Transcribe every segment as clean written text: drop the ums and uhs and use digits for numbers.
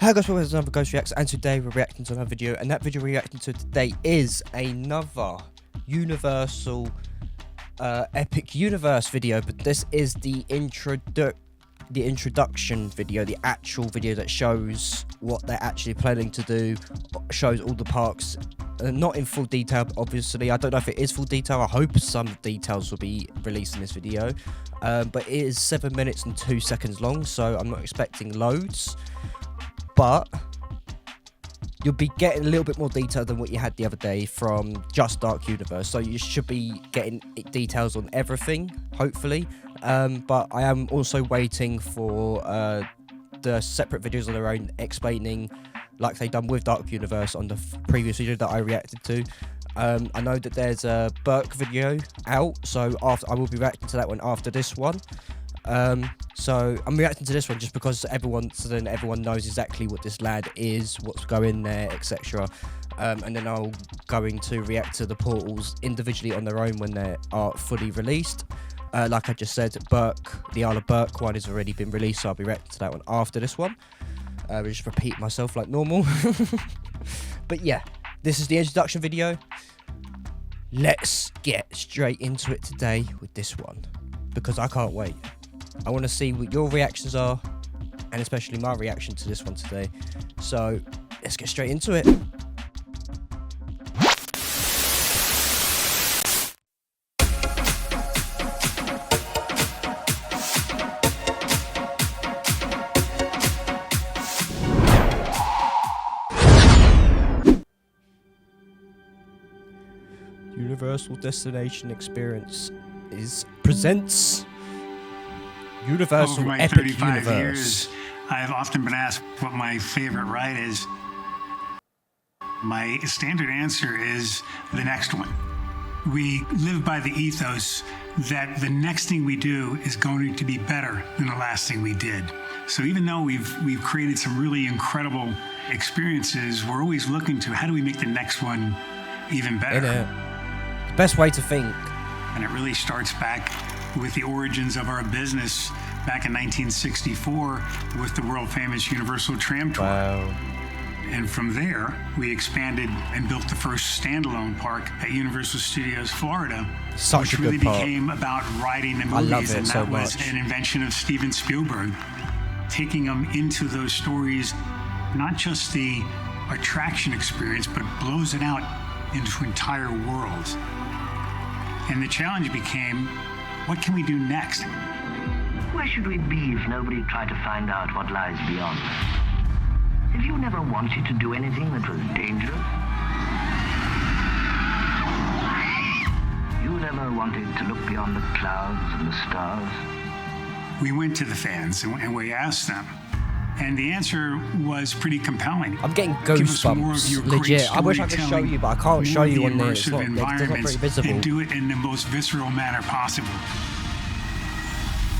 Hello guys, welcome to another Ghost Reacts, and today we're reacting to another video, and that video we're reacting to today is another Universal Epic Universe video, but this is the introduction video, the actual video that shows what they're actually planning to do, shows all the parks, not in full detail, obviously. I don't know if it is full detail. I hope some details will be released in this video, but it is 7 minutes and 2 seconds long, so I'm not expecting loads. But you'll be getting a little bit more detail than what you had the other day from Just Dark Universe. So you should be getting details on everything, hopefully. But I am also waiting for the separate videos on their own explaining, like they done with Dark Universe on the previous video that I reacted to. I know that there's a Burke video out, so I will be reacting to that one after this one. So I'm reacting to this one just because everyone knows exactly what this land is, what's going there, etc. And then I'm going to react to the portals individually on their own when they are fully released. Like I just said, the Isle of Burke one has already been released, so I'll be reacting to that one after this one. I'll just repeat myself like normal. But yeah, this is the introduction video. Let's get straight into it today with this one, because I can't wait. I want to see what your reactions are, and especially my reaction to this one today. So let's get straight into it. Universal Destination Experience presents Universal Over my Epic 35 Universe. years, I've often been asked what my favorite ride is. My standard answer is the next one. We live by the ethos that the next thing we do is going to be better than the last thing we did. So even though we've created some really incredible experiences, we're always looking to how do we make the next one even better. The best way to think. And it really starts back with the origins of our business back in 1964 with the world famous Universal Tram Tour. Wow. And from there, we expanded and built the first standalone park at Universal Studios Florida, Such which a really good park. became about riding the movies. I love it and so that was much. an invention of Steven Spielberg, taking them into those stories, not just the attraction experience, but blows it out into entire worlds. And the challenge became, what can we do next? Where should we be if nobody tried to find out what lies beyond? Have you never wanted to do anything that was dangerous? You never wanted to look beyond the clouds and the stars? We went to the fans and we asked them. And the answer was pretty compelling. I'm getting Give us more of goosebumps, your great legit. I wish I could show storytelling, you, but I can't show more of you the on there. It's immersive not very environments, visible. and do it in the most visceral manner possible.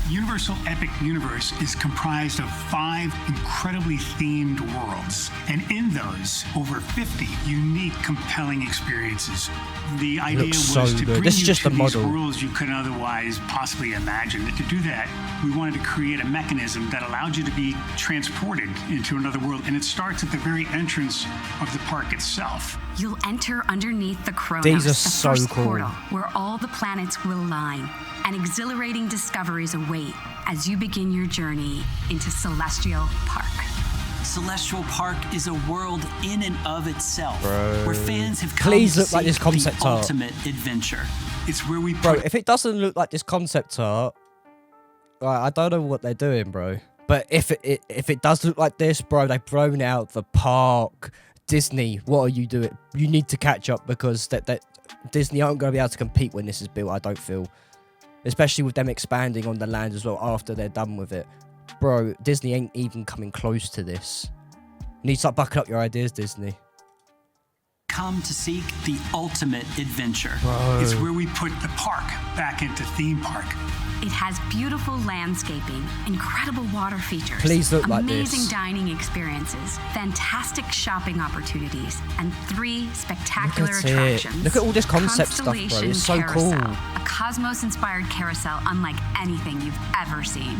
Universal Epic Universe is comprised of 5 incredibly themed worlds, and in those, over 50 unique, compelling experiences. The idea looks was so to good. bring This is you just to the these model. worlds you couldn't otherwise possibly imagine. And to do that, we wanted to create a mechanism that allowed you to be transported into another world, and it starts at the very entrance of the park itself. You'll enter underneath the Chronos, These are the so first cool. portal where all the planets will align, and exhilarating discoveries await as you begin your journey into Celestial Park. Celestial Park is a world in and of itself, Bro. where fans have come Please to look like this seek concept the art. ultimate adventure. It's where we Bro, put if it doesn't look like this concept art, I don't know what they're doing, bro. But if it does look like this, bro, they've thrown out the park. Disney, what are you doing? You need to catch up, because that Disney aren't going to be able to compete when this is built, I don't feel. Especially with them expanding on the land as well after they're done with it. Bro, Disney ain't even coming close to this. You need to start bucking up your ideas, Disney. Come to seek the ultimate adventure. Bro. It's where we put the park back into theme park. It has beautiful landscaping, incredible water features, Please look like amazing this. dining experiences, fantastic shopping opportunities, and 3 spectacular Look at it. attractions. Look at all this concept stuff, bro. Constellation It's so Carousel, cool. a cosmos-inspired carousel unlike anything you've ever seen.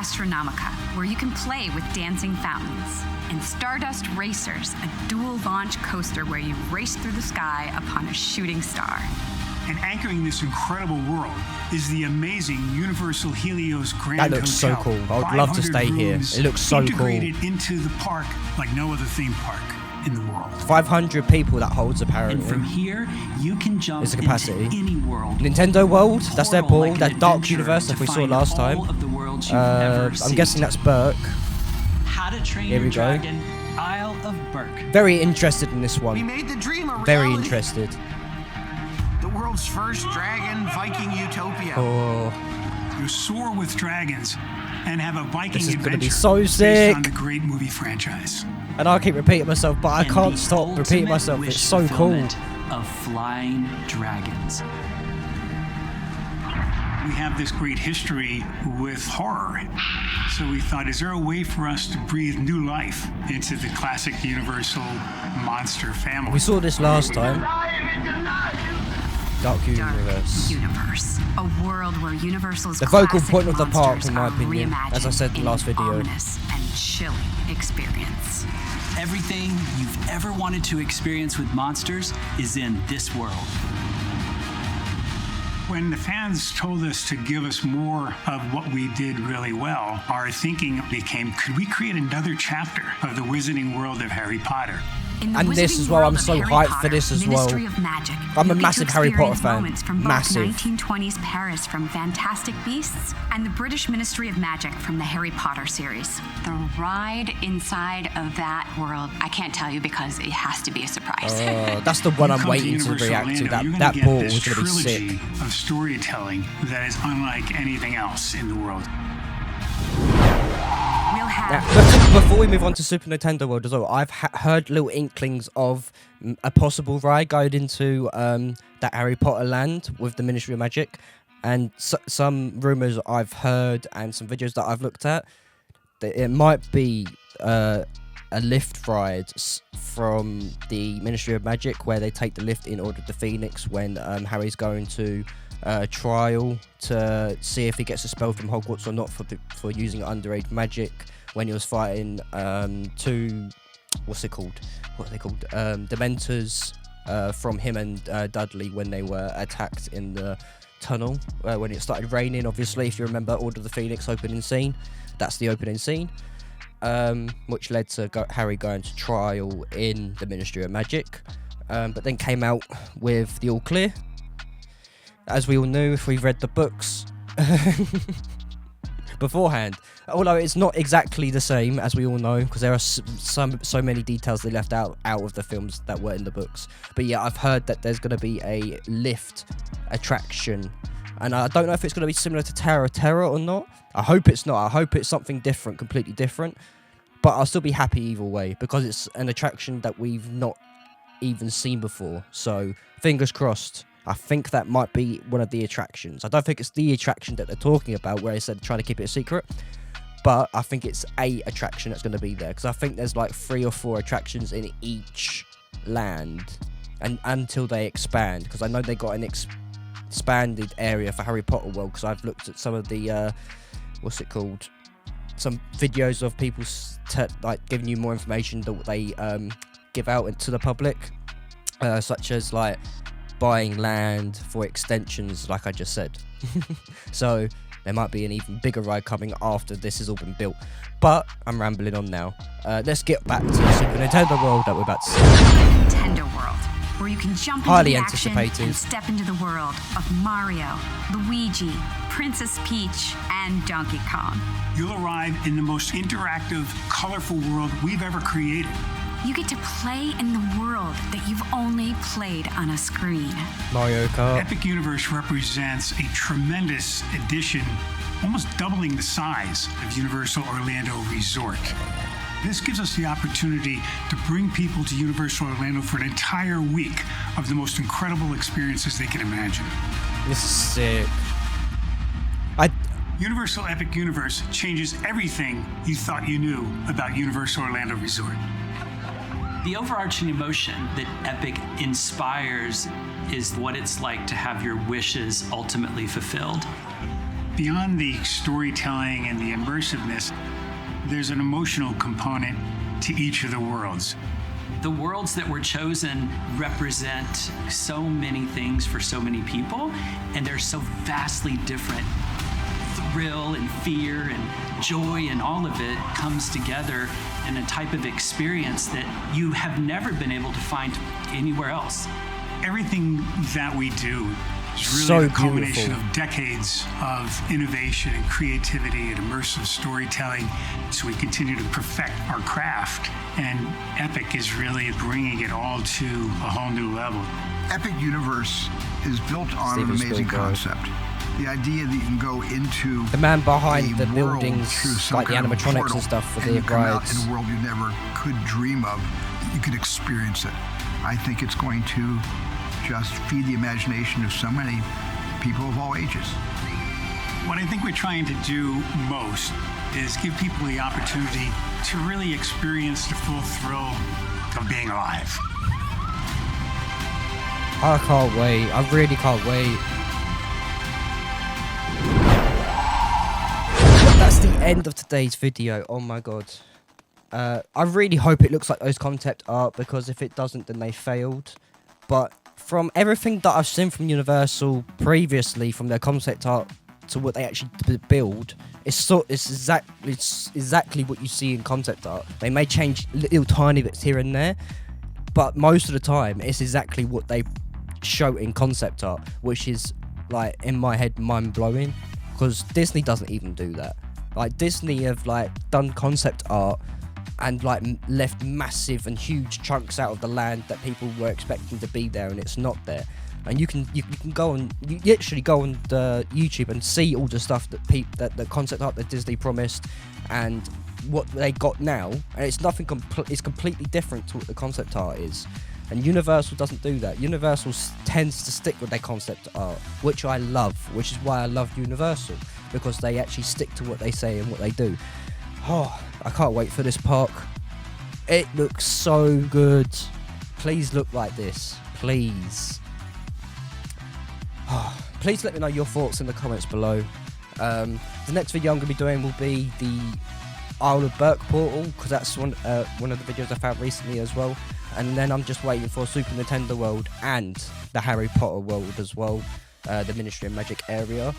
Astronomica, where you can play with dancing fountains, and Stardust Racers, a dual-launch coaster where you race through the sky upon a shooting star. And anchoring this incredible world is the amazing Universal Helios Grand That looks so Hotel. cool. I would love to 500 stay here. rooms It looks so cool. integrated into the park like no other theme park in the world. 500 people that holds And apparently. from here, you can jump Is the capacity. into any world. Nintendo World, that's their Portal ball, like that an dark adventure universe that to we saw find last time. all of the worlds you've ever I'm seen. guessing that's Burke. How to Train Here Your we go. Dragon, Isle of Burke. Very interested in this We one. made the dream a reality. Very interested. The world's first dragon Viking utopia. Oh, You soar with dragons and have a Viking This is gonna adventure be so based sick. on the great movie franchise. and I keep repeating myself, but I And can't the stop repeating ultimate myself. wish It's so cool. fulfillment Of flying dragons. We have this great history with horror. So we thought, is there a way for us to breathe new life into the classic Universal monster family? We saw this last time. Dark Dark Universe. Universe, a world where Universal's The focal classic point of the park, monsters in my are opinion, as I reimagined said in the in last an video. ominous and chilling experience. Everything you've ever wanted to experience with monsters is in this world. When the fans told us to give us more of what we did really well, our thinking became, could we create another chapter of the wizarding world of Harry Potter? In the And this Wizarding as well, World I'm of so Harry hyped for Potter, this as well. Ministry of Magic, I'm a you'll get to massive Harry Potter experience fan. moments from both Massive. 1920s Paris from Fantastic Beasts and the British Ministry of Magic from the Harry Potter series. The ride inside of that world, I can't tell you because it has to be a surprise. That's the one You I'm come waiting to Universal react to. Orlando, That you're that gonna ball get was this going to be sick. trilogy of storytelling that is unlike anything else in the world. We'll have Now, before we move on to Super Nintendo World as well, I've heard little inklings of a possible ride going into that Harry Potter land with the Ministry of Magic, and some rumors I've heard and some videos that I've looked at that it might be a lift ride from the Ministry of Magic where they take the lift in Order of the Phoenix when Harry's going to trial to see if he gets expelled from Hogwarts or not for using underage magic when he was fighting two what's they called Dementors from him and Dudley when they were attacked in the tunnel when it started raining. Obviously, if you remember Order of the Phoenix opening scene, that's the opening scene, which led to Harry going to trial in the Ministry of Magic, but then came out with the all clear. As we all knew, if we've read the books beforehand, although it's not exactly the same, as we all know, because there are so many details they left out of the films that were in the books. But yeah, I've heard that there's going to be a lift attraction, and I don't know if it's going to be similar to Tower of Terror or not. I hope it's not. I hope it's something different, completely different. But I'll still be happy either way, because it's an attraction that we've not even seen before. So fingers crossed. I think that might be one of the attractions. I don't think it's the attraction that they're talking about where they said trying to keep it a secret, but I think it's a attraction that's going to be there, because I think there's like 3 or 4 attractions in each land, and until they expand, because I know they got an expanded area for Harry Potter World, because I've looked at some of the some videos of people like giving you more information that they give out to the public, such as like buying land for extensions, like I just said. So there might be an even bigger ride coming after this has all been built. But I'm rambling on now. Let's get back to the Super Nintendo World that we're about to see. Nintendo World, where you can jump into Highly the action anticipated. and step into the world of Mario, Luigi, Princess Peach, and Donkey Kong. You'll arrive in the most interactive, colorful world we've ever created. You get to play in the world that you've only played on a screen. Mario Kart. Epic Universe represents a tremendous addition, almost doubling the size of Universal Orlando Resort. This gives us the opportunity to bring people to Universal Orlando for an entire week of the most incredible experiences they can imagine. This is sick. Universal Epic Universe changes everything you thought you knew about Universal Orlando Resort. The overarching emotion that Epic inspires is what it's like to have your wishes ultimately fulfilled. beyond the storytelling and the immersiveness, there's an emotional component to each of the worlds. The worlds that were chosen represent so many things for so many people, and they're so vastly different. Thrill and fear and joy and all of it comes together in a type of experience that you have never been able to find anywhere else. Everything that we do is really So the culmination beautiful. of decades of innovation and creativity and immersive storytelling. So we continue to perfect our craft, and Epic is really bringing it all to a whole new level. Epic Universe is built on Steven an amazing Spielberg. concept. The idea that you can go into The man behind a the world buildings, through some like the kind of animatronics portal, and stuff for and the you come out rides. in a world you never could dream of. You can experience it. I think it's going to just feed the imagination of so many people of all ages. What I think we're trying to do most is give people the opportunity to really experience the full thrill of being alive. I can't wait. I really can't wait. That's the end of today's video. Oh my god. I really hope it looks like those concept art, because if it doesn't, then they failed. But from everything that I've seen from Universal previously, from their concept art to what they actually build, it's exactly what you see in concept art. They may change little tiny bits here and there, but most of the time it's exactly what they show in concept art, which is, like, in my head, mind-blowing, because Disney doesn't even do that. Like, Disney have, like, done concept art and, like, left massive and huge chunks out of the land that people were expecting to be there, and it's not there. And you can go on, you literally go on the YouTube and see all the stuff that the concept art that Disney promised and what they got now, and it's nothing. It's completely different to what the concept art is. And Universal doesn't do that. Universal tends to stick with their concept art, which I love, which is why I love Universal, because they actually stick to what they say and what they do. Oh, I can't wait for this park. It looks so good. Please look like this. Please. Oh, please let me know your thoughts in the comments below. The next video I'm going to be doing will be the Isle of Berk portal, because that's one of the videos I found recently as well. And then I'm just waiting for Super Nintendo World and the Harry Potter world as well, the Ministry of Magic area,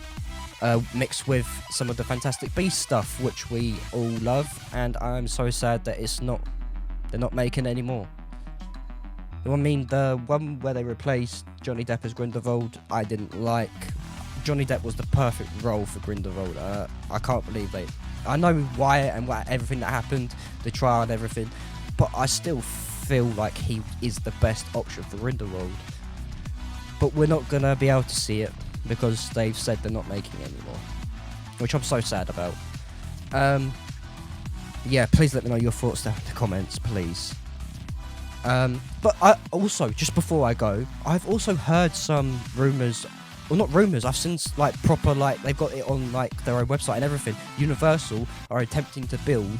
mixed with some of the Fantastic Beasts stuff, which we all love. And I'm so sad that they're not making any more. I mean, the one where they replaced Johnny Depp as Grindelwald, I didn't like. Johnny Depp was the perfect role for Grindelwald. I can't believe I know why and everything that happened, the trial and everything, but I still feel like he is the best option for Grindelwald. But we're not going to be able to see it, because they've said they're not making it anymore, which I'm so sad about. Yeah, please let me know your thoughts down in the comments, please. But I also, just before I go, I've also heard some rumours, well, not rumours, I've seen, like, proper, like, they've got it on, like, their own website and everything. Universal are attempting to build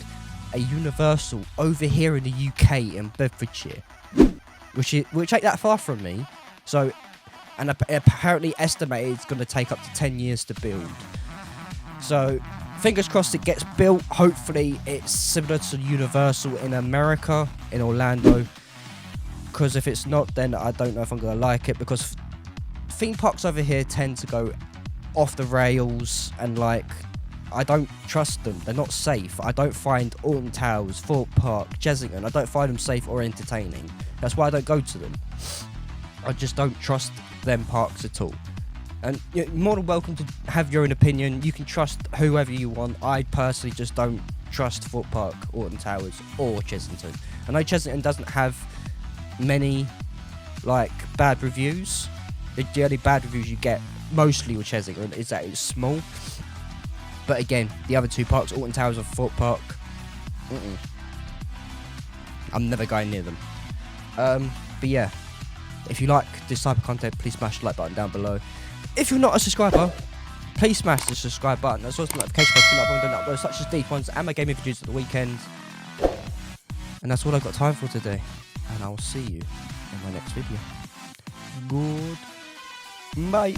a Universal over here in the UK in Bedfordshire, which ain't that far from me. So, and apparently estimated it's going to take up to 10 years to build. So, fingers crossed it gets built. Hopefully it's similar to Universal in America, in Orlando. Because if it's not, then I don't know if I'm going to like it, because theme parks over here tend to go off the rails, and, like, I don't trust them. They're not safe. I don't find Alton Towers, Thorpe Park, Chessington, I don't find them safe or entertaining. That's why I don't go to them. I just don't trust them parks at all. And you're more than welcome to have your own opinion. You can trust whoever you want. I personally just don't trust Thorpe Park, Alton Towers, or Chessington. I know Chessington doesn't have many, like, bad reviews. The only bad reviews you get mostly with Chessington is that it's small. But again, the other two parks, Alton Towers and Thorpe Park, I'm never going near them. But yeah, if you like this type of content, please smash the like button down below. If you're not a subscriber, please smash the subscribe button. That's also the notification bell for uploading uploads such as deep ones and my gaming videos at the weekend. And that's all I've got time for today. And I will see you in my next video. Goodbye.